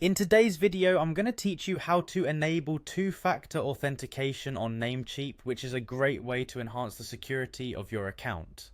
In today's video, I'm going to teach you how to enable two-factor authentication on Namecheap, which is a great way to enhance the security of your account.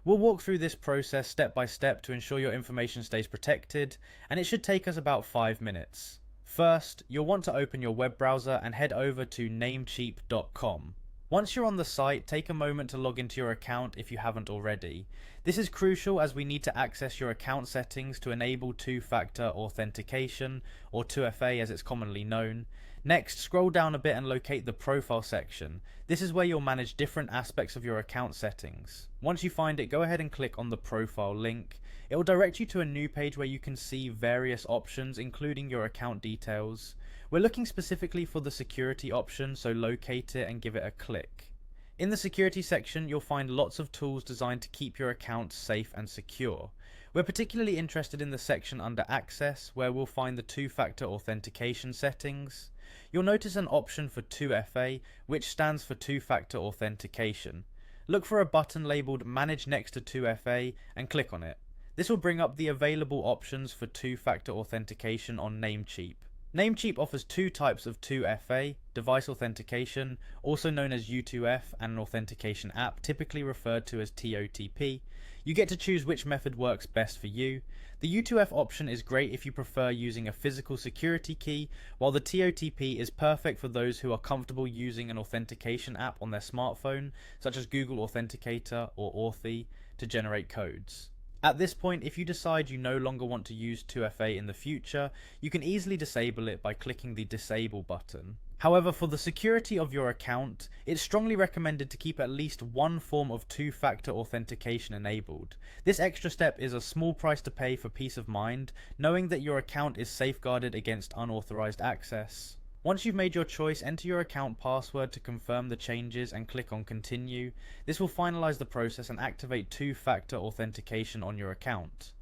We'll walk through this process step by step to ensure your information stays protected, and it should take us about 5 minutes. First, you'll want to open your web browser and head over to namecheap.com. Once you're on the site, take a moment to log into your account if you haven't already. This is crucial as we need to access your account settings to enable two-factor authentication, or 2FA as it's commonly known. Next, scroll down a bit and locate the profile section. This is where you'll manage different aspects of your account settings. Once you find it, go ahead and click on the profile link. It will direct you to a new page where you can see various options, including your account details. We're looking specifically for the security option, so locate it and give it a click. In the security section, you'll find lots of tools designed to keep your account safe and secure. We're particularly interested in the section under Access, where we'll find the two-factor authentication settings. You'll notice an option for 2FA, which stands for two-factor authentication. Look for a button labeled Manage next to 2FA and click on it. This will bring up the available options for two-factor authentication on Namecheap. Namecheap offers two types of 2FA, device authentication, also known as U2F, and an authentication app, typically referred to as TOTP. You get to choose which method works best for you. The U2F option is great if you prefer using a physical security key, while the TOTP is perfect for those who are comfortable using an authentication app on their smartphone, such as Google Authenticator or Authy, to generate codes. At this point, if you decide you no longer want to use 2FA in the future, you can easily disable it by clicking the Disable button. However, for the security of your account, it's strongly recommended to keep at least one form of two-factor authentication enabled. This extra step is a small price to pay for peace of mind, knowing that your account is safeguarded against unauthorized access. Once you've made your choice, enter your account password to confirm the changes and click on Continue. This will finalize the process and activate two-factor authentication on your account.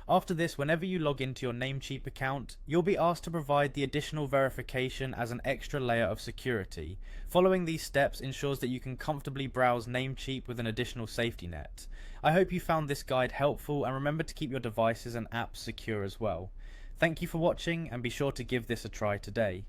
After this, whenever you log into your Namecheap account, you'll be asked to provide the additional verification as an extra layer of security. Following these steps ensures that you can comfortably browse Namecheap with an additional safety net. I hope you found this guide helpful, and remember to keep your devices and apps secure as well. Thank you for watching, and be sure to give this a try today.